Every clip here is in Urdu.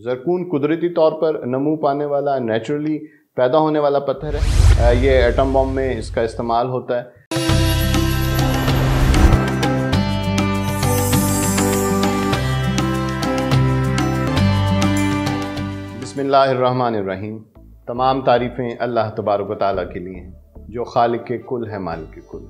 زرکون قدرتی طور پر نمو پانے والا نیچرلی پیدا ہونے والا پتھر ہے۔ یہ ایٹم بم میں اس کا استعمال ہوتا ہے۔ بسم اللہ الرحمن الرحیم۔ تمام تعریفیں اللہ تبارک و تعالیٰ کے لیے ہیں جو خالق کے کل ہے، مالک کے کل۔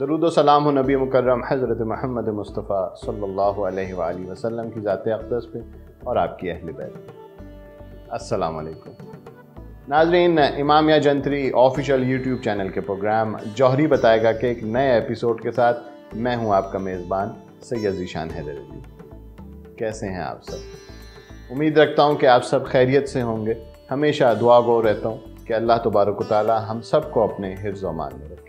درود و سلام ہو نبی مکرم حضرت محمد مصطفیٰ صلی اللہ علیہ وآلہ وسلم کی ذات اقدس پہ اور آپ کی اہل بیت پہ۔ السلام علیکم ناظرین، امامیہ جنتری آفیشیل یوٹیوب چینل کے پروگرام جوہری بتائے گا کہ ایک نئے ایپیسوڈ کے ساتھ میں ہوں آپ کا میزبان سید ذیشان حیدر علی۔ کیسے ہیں آپ سب؟ امید رکھتا ہوں کہ آپ سب خیریت سے ہوں گے۔ ہمیشہ دعا گو رہتا ہوں کہ اللہ تبارک و تعالیٰ ہم سب کو اپنے حفظ و امان میں رکھے۔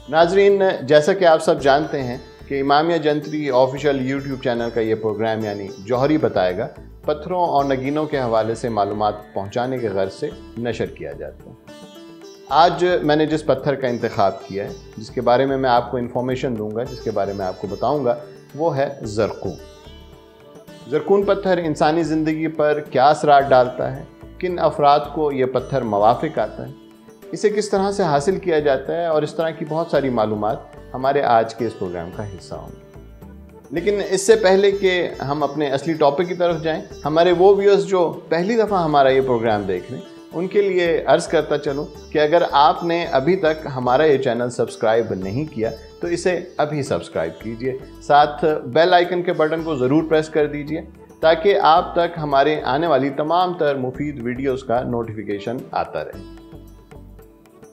ناظرین، جیسا کہ آپ سب جانتے ہیں کہ امامیہ جنتری آفیشیل یوٹیوب چینل کا یہ پروگرام یعنی جوہری بتائے گا پتھروں اور نگینوں کے حوالے سے معلومات پہنچانے کے غرض سے نشر کیا جاتا ہے۔ آج میں نے جس پتھر کا انتخاب کیا ہے، جس کے بارے میں آپ کو انفارمیشن دوں گا، جس کے بارے میں آپ کو بتاؤں گا، وہ ہے زرکون۔ زرکون پتھر انسانی زندگی پر کیا اثرات ڈالتا ہے، کن افراد کو یہ پتھر موافق آتا ہے، اسے کس طرح سے حاصل کیا جاتا ہے، اور اس طرح کی بہت ساری معلومات ہمارے آج کے اس پروگرام کا حصہ ہوں گے۔ لیکن اس سے پہلے کہ ہم اپنے اصلی ٹاپک کی طرف جائیں، ہمارے وہ ویورز جو پہلی دفعہ ہمارا یہ پروگرام دیکھ رہے ہیں ان کے لیے عرض کرتا چلوں کہ اگر آپ نے ابھی تک ہمارا یہ چینل سبسکرائب نہیں کیا تو اسے ابھی سبسکرائب کیجئے، ساتھ بیل آئیکن کے بٹن کو ضرور پریس کر دیجئے تاکہ آپ تک ہمارے آنے والی تمام تر مفید ویڈیوز کا نوٹیفیکیشن آتا رہے۔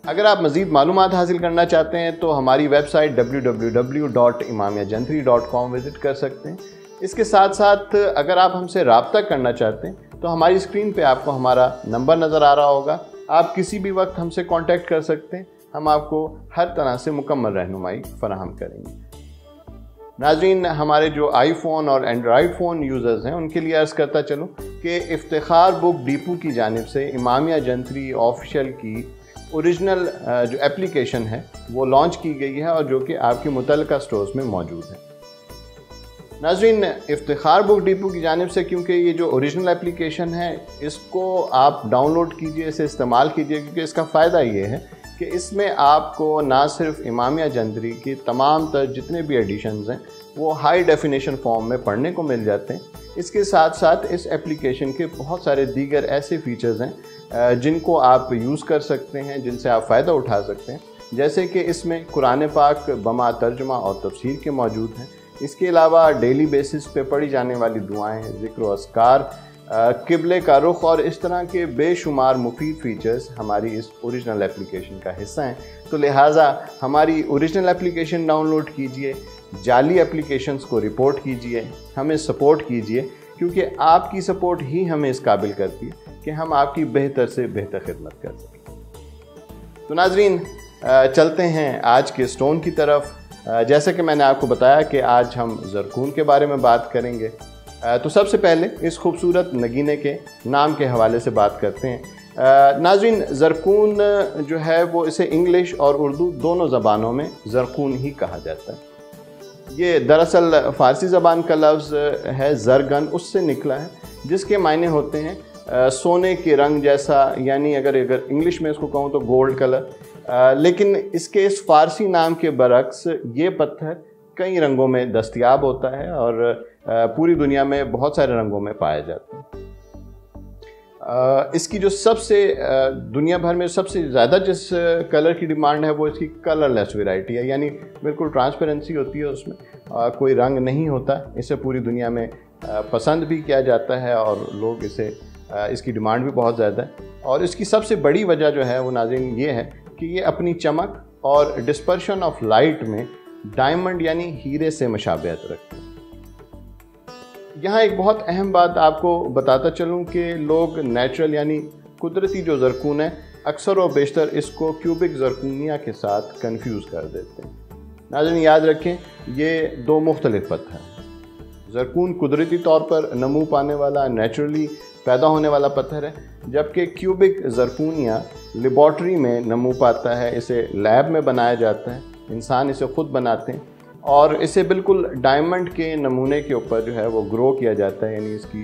اگر آپ مزید معلومات حاصل کرنا چاہتے ہیں تو ہماری ویب سائٹ www.imamiyajantri.com وزٹ کر سکتے ہیں۔ اس کے ساتھ ساتھ اگر آپ ہم سے رابطہ کرنا چاہتے ہیں تو ہماری اسکرین پہ آپ کو ہمارا نمبر نظر آ رہا ہوگا، آپ کسی بھی وقت ہم سے کانٹیکٹ کر سکتے ہیں، ہم آپ کو ہر طرح سے مکمل رہنمائی فراہم کریں گے۔ ناظرین، ہمارے جو آئی فون اور اینڈرائیڈ فون یوزرز ہیں ان کے لیے عرض کرتا چلوں کہ افتخار بک ڈیپو کی جانب سے امامیہ جنتری آفیشیل کی اوریجنل جو اپلیکیشن ہے وہ لانچ کی گئی ہے اور جو کہ آپ کے متعلقہ سٹورز میں موجود ہے۔ ناظرین، افتخار بک ڈیپو کی جانب سے کیونکہ یہ جو اوریجنل اپلیکیشن ہے اس کو آپ ڈاؤن لوڈ کیجئے، اسے استعمال کیجئے، کیونکہ اس کا فائدہ یہ ہے کہ اس میں آپ کو نہ صرف امامیہ جنتری کی تمام تر جتنے بھی ایڈیشنز ہیں وہ ہائی ڈیفینیشن فارم میں پڑھنے کو مل جاتے ہیں، اس کے ساتھ ساتھ اس اپلیکیشن کے بہت سارے دیگر ایسے فیچرز ہیں جن کو آپ یوز کر سکتے ہیں، جن سے آپ فائدہ اٹھا سکتے ہیں، جیسے کہ اس میں قرآن پاک بما ترجمہ اور تفسیر کے موجود ہیں۔ اس کے علاوہ ڈیلی بیسس پہ پڑھی جانے والی دعائیں، ذکر و اذکار، قبلے کا رخ اور اس طرح کے بے شمار مفید فیچرز ہماری اس اوریجنل اپلیکیشن کا حصہ ہیں۔ تو لہٰذا ہماری اوریجنل اپلیکیشن ڈاؤن لوڈ کیجئے، جعلی اپلیکیشنز کو رپورٹ کیجئے، ہمیں سپورٹ کیجئے، کیونکہ آپ کی سپورٹ ہی ہمیں اس قابل کرتی ہے کہ ہم آپ کی بہتر سے بہتر خدمت کر سکیں۔ تو ناظرین، چلتے ہیں آج کے سٹون کی طرف۔ جیسا کہ میں نے آپ کو بتایا کہ آج ہم زرکون کے بارے میں بات کریں گے، تو سب سے پہلے اس خوبصورت نگینے کے نام کے حوالے سے بات کرتے ہیں۔ ناظرین، زرکون جو ہے وہ اسے انگلش اور اردو دونوں زبانوں میں زرکون ہی کہا جاتا ہے۔ یہ دراصل فارسی زبان کا لفظ ہے زرگن، اس سے نکلا ہے، جس کے معنی ہوتے ہیں سونے کے رنگ جیسا، یعنی اگر انگلش میں اس کو کہوں تو گولڈ کلر، لیکن اس کے اس فارسی نام کے برعکس یہ پتھر کئی رنگوں میں دستیاب ہوتا ہے اور پوری دنیا میں بہت سارے رنگوں میں پایا جاتا ہے۔ اس کی جو سب سے دنیا بھر میں سب سے زیادہ جس کلر کی ڈیمانڈ ہے وہ اس کی کلر لیس ویرائٹی ہے، یعنی بالکل ٹرانسپیرنسی ہوتی ہے، اس میں کوئی رنگ نہیں ہوتا۔ اسے پوری دنیا میں پسند بھی کیا جاتا ہے اور لوگ اس کی ڈیمانڈ بھی بہت زیادہ ہے، اور اس کی سب سے بڑی وجہ جو ہے وہ ناظرین یہ ہے کہ یہ اپنی چمک اور ڈسپرشن آف لائٹ میں ڈائمنڈ یعنی ہیرے سے مشابہت رکھتے ہیں۔ یہاں ایک بہت اہم بات آپ کو بتاتا چلوں کہ لوگ نیچرل یعنی قدرتی جو زرکون ہے اکثر و بیشتر اس کو کیوبک زرکونیا کے ساتھ کنفیوز کر دیتے ہیں۔ ناظرین یاد رکھیں، یہ دو مختلف پتھر ہیں۔ زرکون قدرتی طور پر نمو پانے والا نیچرلی پیدا ہونے والا پتھر ہے، جبکہ کیوبک زرکونیا لیبارٹری میں نمو پاتا ہے، اسے لیب میں بنایا جاتا ہے، انسان اسے خود بناتے ہیں اور اسے بالکل ڈائمنڈ کے نمونے کے اوپر جو ہے وہ گرو کیا جاتا ہے، یعنی اس کی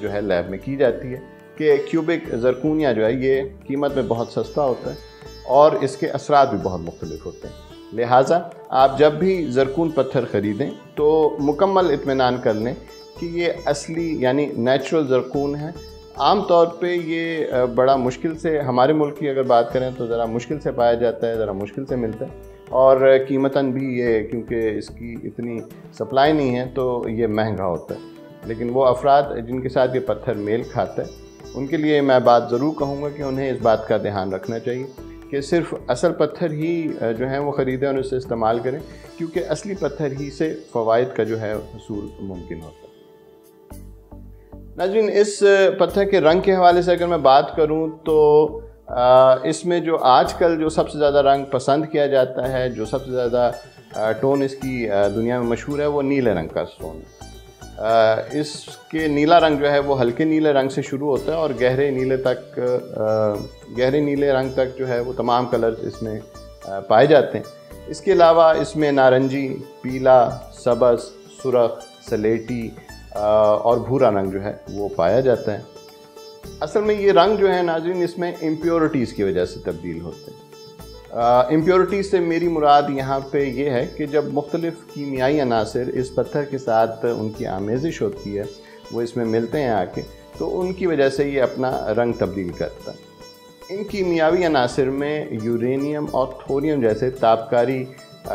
جو ہے لیب میں کی جاتی ہے کہ کیوبک زرکونیا جو ہے یہ قیمت میں بہت سستا ہوتا ہے اور اس کے اثرات بھی بہت مختلف ہوتے ہیں. لہٰذا آپ جب بھی زرکون پتھر خریدیں تو مکمل اطمینان کر لیں کہ یہ اصلی یعنی نیچرل زرکون ہے. عام طور پہ یہ بڑا مشکل سے ہمارے ملک کی اگر بات کریں تو ذرا مشکل سے پایا جاتا ہے, ذرا مشکل سے ملتا ہے, اور قیمتاً بھی یہ کیونکہ اس کی اتنی سپلائی نہیں ہے تو یہ مہنگا ہوتا ہے. لیکن وہ افراد جن کے ساتھ یہ پتھر میل کھاتا ہے ان کے لیے میں بات ضرور کہوں گا کہ انہیں اس بات کا دھیان رکھنا چاہیے کہ صرف اصل پتھر ہی جو ہیں وہ خریدیں اور اسے استعمال کریں, کیونکہ اصلی پتھر ہی سے فوائد کا جو ہے حصول ممکن ہوتا ہے. ناظرین, اس پتھر کے رنگ کے حوالے سے اگر میں بات کروں تو اس میں جو آج کل جو سب سے زیادہ رنگ پسند کیا جاتا ہے, جو سب سے زیادہ ٹون اس کی دنیا میں مشہور ہے, وہ نیلے رنگ کا سٹون ہے. اس کے نیلا رنگ جو ہے وہ ہلکے نیلے رنگ سے شروع ہوتا ہے اور گہرے نیلے رنگ تک جو ہے وہ تمام کلرز اس میں پائے جاتے ہیں. اس کے علاوہ اس میں نارنجی, پیلا, سبز, سرخ, سلیٹی اور بھورا رنگ جو ہے وہ پایا جاتا ہے. اصل میں یہ رنگ جو ہے ناظرین اس میں امپیورٹیز کی وجہ سے تبدیل ہوتے ہیں. امپیورٹیز سے میری مراد یہاں پہ یہ ہے کہ جب مختلف کیمیائی عناصر اس پتھر کے ساتھ ان کی آمیزش ہوتی ہے, وہ اس میں ملتے ہیں آ کے, تو ان کی وجہ سے یہ اپنا رنگ تبدیل کرتا ہے. ان کیمیاوی عناصر میں یورینیم اور تھوریم جیسے تابکاری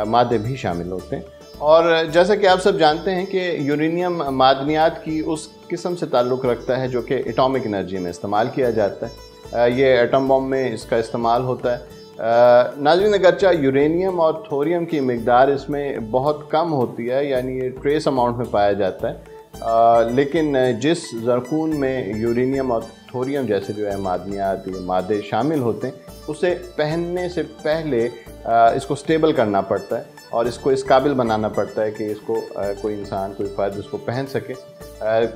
مادے بھی شامل ہوتے ہیں. اور جیسا کہ آپ سب جانتے ہیں کہ یورینیم معدنیات کی اس قسم سے تعلق رکھتا ہے جو کہ ایٹامک انرجی میں استعمال کیا جاتا ہے. یہ ایٹم بم میں اس کا استعمال ہوتا ہے. ناظرین, اگرچہ یورینیم اور تھوریم کی مقدار اس میں بہت کم ہوتی ہے, یعنی یہ ٹریس اماؤنٹ میں پایا جاتا ہے, لیکن جس زرکون میں یورینیم اور تھوریم جیسے جو ہے معدنیات یہ مادے شامل ہوتے ہیں, اسے پہننے سے پہلے اس کو سٹیبل کرنا پڑتا ہے اور اس کو اس قابل بنانا پڑتا ہے کہ اس کو کوئی انسان, کوئی فرد اس کو پہن سکے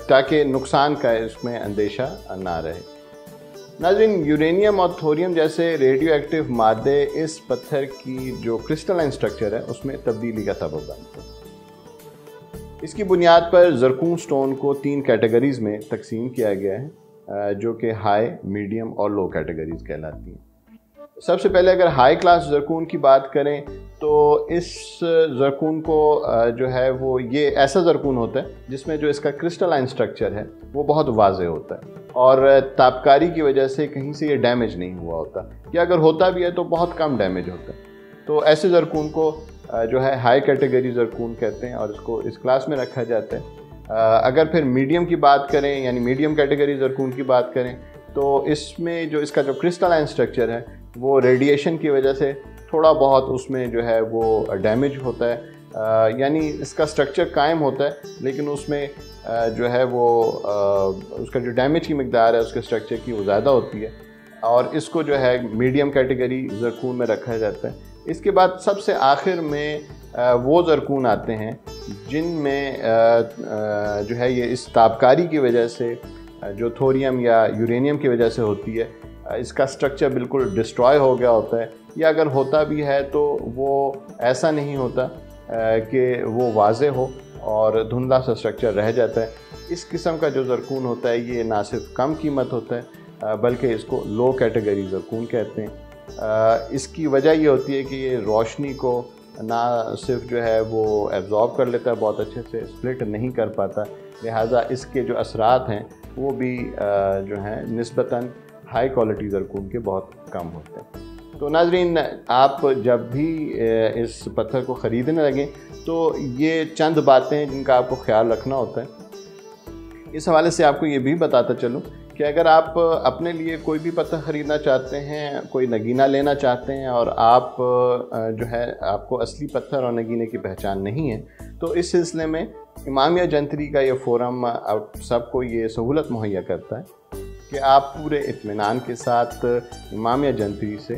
تاکہ نقصان کا اس میں اندیشہ نہ رہے. ناظرین, یورینیم اور تھوریم جیسے ریڈیو ایکٹیو مادے اس پتھر کی جو کرسٹلائن سٹرکچر ہے اس میں تبدیلی کا سبب بنتے ہیں. اس کی بنیاد پر زرکون سٹون کو 3 کیٹیگریز میں تقسیم کیا گیا ہے جو کہ ہائی, میڈیم اور لو کیٹیگریز کہلاتی ہیں. سب سے پہلے اگر ہائی کلاس زرکون کی بات کریں تو اس زرکون کو جو ہے وہ یہ ایسا زرکون ہوتا ہے جس میں جو اس کا کرسٹلائن سٹرکچر ہے وہ بہت واضح ہوتا ہے اور تابکاری کی وجہ سے کہیں سے یہ ڈیمیج نہیں ہوا ہوتا, یا اگر ہوتا بھی ہے تو بہت کم ڈیمیج ہوتا ہے. تو ایسے زرکون کو جو ہے ہائی کیٹیگری زرکون کہتے ہیں اور اس کو اس کلاس میں رکھا جاتا ہے. اگر پھر میڈیم کی بات کریں, یعنی میڈیم کیٹیگری زرکون کی بات کریں, تو اس میں جو اس کا جو کرسٹلائن سٹرکچر ہے وہ ریڈیشن کی وجہ سے تھوڑا بہت اس میں جو ہے وہ ڈیمیج ہوتا ہے, یعنی اس کا سٹرکچر قائم ہوتا ہے لیکن اس میں جو ہے وہ اس کا جو ڈیمیج کی مقدار ہے اس کے سٹرکچر کی وہ زیادہ ہوتی ہے, اور اس کو جو ہے میڈیم کیٹیگری زرکون میں رکھا جاتا ہے. اس کے بعد سب سے آخر میں وہ زرکون آتے ہیں جن میں جو ہے یہ اس تابکاری کی وجہ سے جو تھوریم یا یورینیم کی وجہ سے ہوتی ہے اس کا سٹرکچر بالکل ڈسٹرائے ہو گیا ہوتا ہے, یا اگر ہوتا بھی ہے تو وہ ایسا نہیں ہوتا کہ وہ واضح ہو اور دھندلا سا سٹرکچر رہ جاتا ہے. اس قسم کا جو زرکون ہوتا ہے یہ نہ صرف کم قیمت ہوتا ہے بلکہ اس کو لو کیٹیگری زرکون کہتے ہیں. اس کی وجہ یہ ہوتی ہے کہ یہ روشنی کو نہ صرف جو ہے وہ ایبزارب کر لیتا ہے, بہت اچھے سے سپلٹ نہیں کر پاتا, لہٰذا اس کے جو اثرات ہیں وہ بھی جو ہیں نسبتاً ہائی کوالٹی زرکون کے بہت کم ہوتے ہیں. تو ناظرین, آپ جب بھی اس پتھر کو خریدنے لگیں تو یہ چند باتیں ہیں جن کا آپ کو خیال رکھنا ہوتا ہے. اس حوالے سے آپ کو یہ بھی بتاتا چلوں کہ اگر آپ اپنے لیے کوئی بھی پتھر خریدنا چاہتے ہیں, کوئی نگینہ لینا چاہتے ہیں اور آپ جو ہے آپ کو اصلی پتھر اور نگینے کی پہچان نہیں ہے, تو اس سلسلے میں امامیہ جنتری کا یہ فورم آپ سب کو یہ سہولت مہیا کرتا ہے کہ آپ پورے اطمینان کے ساتھ امامیہ جنتری سے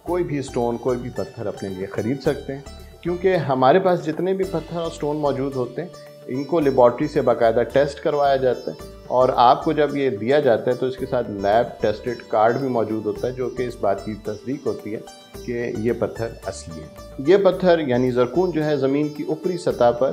کوئی بھی سٹون, کوئی بھی پتھر اپنے لیے خرید سکتے ہیں, کیونکہ ہمارے پاس جتنے بھی پتھر اور سٹون موجود ہوتے ہیں ان کو لیبارٹری سے باقاعدہ ٹیسٹ کروایا جاتا ہے, اور آپ کو جب یہ دیا جاتا ہے تو اس کے ساتھ لیب ٹیسٹڈ کارڈ بھی موجود ہوتا ہے جو کہ اس بات کی تصدیق ہوتی ہے کہ یہ پتھر اصلی ہے. یہ پتھر یعنی زرکون جو ہے زمین کی اوپری سطح پر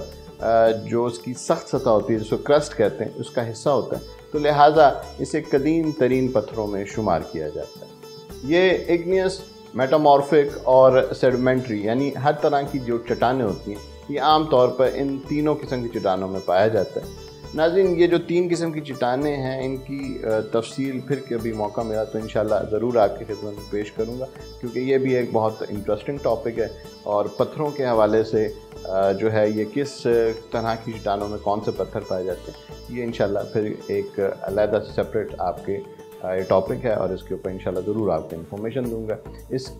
جو اس کی سخت سطح ہوتی ہے جس کو کرسٹ کہتے ہیں اس کا حصہ ہوتا ہے، تو لہٰذا اسے قدیم ترین پتھروں میں شمار کیا جاتا ہے۔ یہ اگنیس، میٹامورفک اور سیڈیمنٹری یعنی ہر طرح کی جو چٹانیں ہوتی ہیں یہ عام طور پر ان تینوں قسم کی چٹانوں میں پایا جاتا ہے۔ ناظرین، یہ جو 3 قسم کی چٹانیں ہیں ان کی تفصیل پھر کبھی موقع ملا تو انشاءاللہ ضرور آپ کی خدمت میں پیش کروں گا، کیونکہ یہ بھی ایک بہت انٹرسٹنگ ٹاپک ہے، اور پتھروں کے حوالے سے جو ہے یہ کس طرح کی چٹانوں میں کون سے پتھر پائے جاتے ہیں، یہ انشاءاللہ پھر ایک علیحدہ سے سپریٹ آپ کے ٹاپک ہے، اور اس کے اوپر انشاءاللہ ضرور آپ کو انفارمیشن دوں گا۔ اس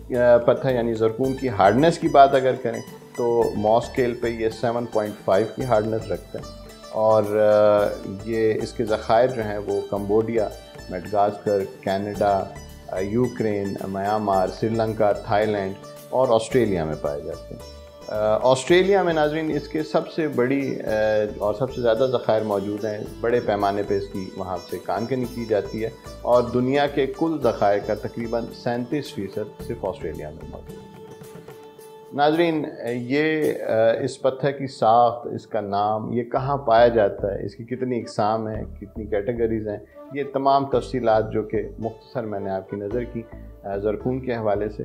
پتھر یعنی زرکون کی ہارڈنس کی بات اگر کریں تو ماس اسکیل پہ یہ 7.5 کی ہارڈنس رکھتا ہے، اور یہ اس کے ذخائر جو ہیں وہ Cambodia, میڈغاسکر، Canada, Ukraine, Myanmar, Sri Lanka, Thai land اور آسٹریلیا میں پائے جاتے ہیں۔ آسٹریلیا میں ناظرین اس کے سب سے بڑی اور سب سے زیادہ ذخائر موجود ہیں، بڑے پیمانے پہ اس کی وہاں سے کان کنی کی جاتی ہے، اور دنیا کے کل ذخائر کا تقریباً 37% صرف آسٹریلیا میں موجود ہے۔ ناظرین، یہ اس پتھر کی ساخت، اس کا نام، یہ کہاں پایا جاتا ہے، اس کی کتنی اقسام ہیں، کتنی کیٹیگریز ہیں، یہ تمام تفصیلات جو کہ مختصر میں نے آپ کی نظر کی زرکون کے حوالے سے۔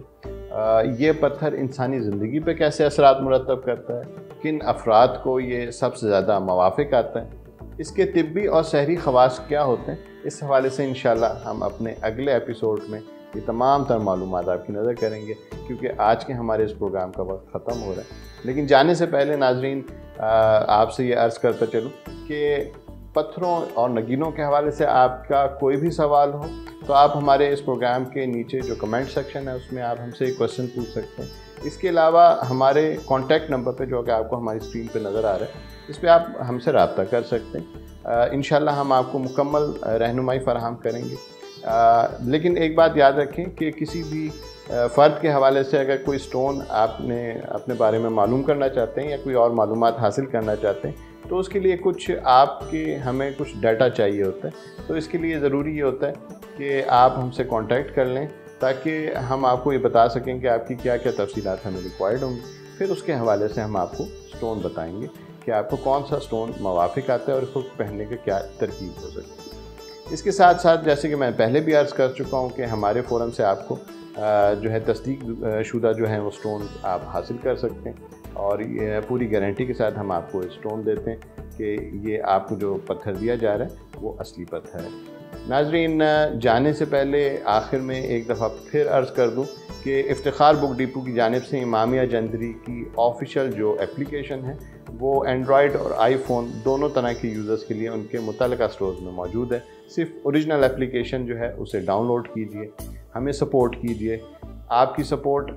یہ پتھر انسانی زندگی پہ کیسے اثرات مرتب کرتا ہے، کن افراد کو یہ سب سے زیادہ موافق آتا ہے، اس کے طبی اور سحری خواص کیا ہوتے ہیں، اس حوالے سے انشاءاللہ ہم اپنے اگلے ایپیسوڈ میں یہ تمام تر معلومات آپ کی نظر کریں گے، کیونکہ آج کے ہمارے اس پروگرام کا وقت ختم ہو رہا ہے۔ لیکن جانے سے پہلے ناظرین آپ سے یہ عرض کرتا چلوں کہ پتھروں اور نگینوں کے حوالے سے آپ کا کوئی بھی سوال ہو تو آپ ہمارے اس پروگرام کے نیچے جو کمنٹ سیکشن ہے اس میں آپ ہم سے ایک کویسچن پوچھ سکتے ہیں۔ اس کے علاوہ ہمارے کانٹیکٹ نمبر پہ جو کہ آپ کو ہماری اسکرین پہ نظر آ رہا ہے، اس پہ آپ ہم سے رابطہ کر سکتے ہیں۔ انشاءاللہ ہم آپ کو مکمل رہنمائی فراہم کریں گے۔ لیکن ایک بات یاد رکھیں کہ کسی بھی فرد کے حوالے سے اگر کوئی سٹون آپ نے اپنے بارے میں معلوم کرنا چاہتے ہیں یا کوئی اور معلومات حاصل کرنا چاہتے ہیں تو اس کے لیے کچھ آپ کے ہمیں کچھ ڈیٹا چاہیے ہوتا ہے، تو اس کے لیے ضروری یہ ہوتا ہے کہ آپ ہم سے کانٹیکٹ کر لیں تاکہ ہم آپ کو یہ بتا سکیں کہ آپ کی کیا کیا تفصیلات ہمیں ریکوائرڈ ہوں گی۔ پھر اس کے حوالے سے ہم آپ کو سٹون بتائیں گے کہ آپ کو کون سا سٹون موافق آتا ہے اور اس کو پہننے کی کیا ترکیب ہو سکتی ہے۔ اس کے ساتھ ساتھ جیسے کہ میں پہلے بھی عرض کر چکا ہوں کہ ہمارے فورم سے آپ کو جو ہے تصدیق شدہ جو ہیں وہ سٹون آپ حاصل کر سکتے ہیں، اور یہ پوری گارنٹی کے ساتھ ہم آپ کو سٹون دیتے ہیں کہ یہ آپ کو جو پتھر دیا جا رہا ہے وہ اصلی پتھر ہے۔ ناظرین، جانے سے پہلے آخر میں ایک دفعہ پھر عرض کر دوں کہ افتخار بک ڈپو کی جانب سے امامیہ جندری کی آفیشیل جو اپلیکیشن ہے وہ اینڈرائڈ اور آئی فون دونوں طرح کے یوزرز کے لیے ان کے متعلقہ سٹورز میں موجود ہے۔ صرف اوریجنل اپلیکیشن جو ہے اسے ڈاؤن لوڈ کیجئے، ہمیں سپورٹ کیجئے۔ آپ کی سپورٹ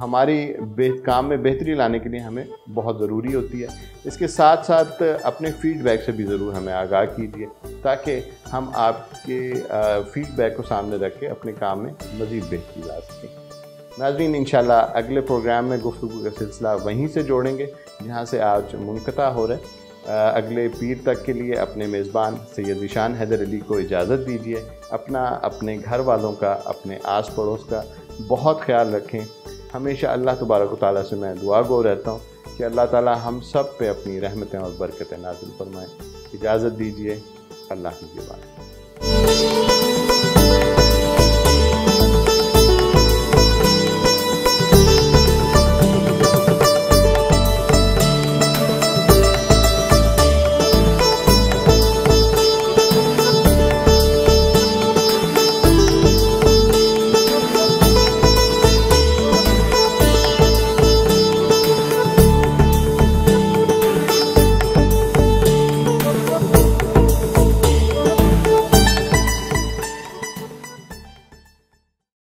ہماری کام میں بہتری لانے کے لیے ہمیں بہت ضروری ہوتی ہے۔ اس کے ساتھ ساتھ اپنے فیڈ بیک سے بھی ضرور ہمیں آگاہ کیجئے تاکہ ہم آپ کے فیڈ بیک کو سامنے رکھ کے اپنے کام میں مزید بہتری لا سکیں۔ ناظرین، انشاءاللہ اگلے پروگرام میں گفتگو کا سلسلہ وہیں سے جوڑیں گے جہاں سے آج منقطع ہو رہا ہے۔ اگلے پیر تک کے لیے اپنے میزبان سید ذیشان حیدر علی کو اجازت دیجیے۔ اپنے گھر والوں کا، اپنے آس پڑوس کا بہت خیال رکھیں۔ ہمیشہ اللہ تبارک و تعالیٰ سے میں دعا گو رہتا ہوں کہ اللہ تعالیٰ ہم سب پہ اپنی رحمتیں اور برکتیں نازل فرمائیں۔ اجازت دیجیے، اللہ کی زبان۔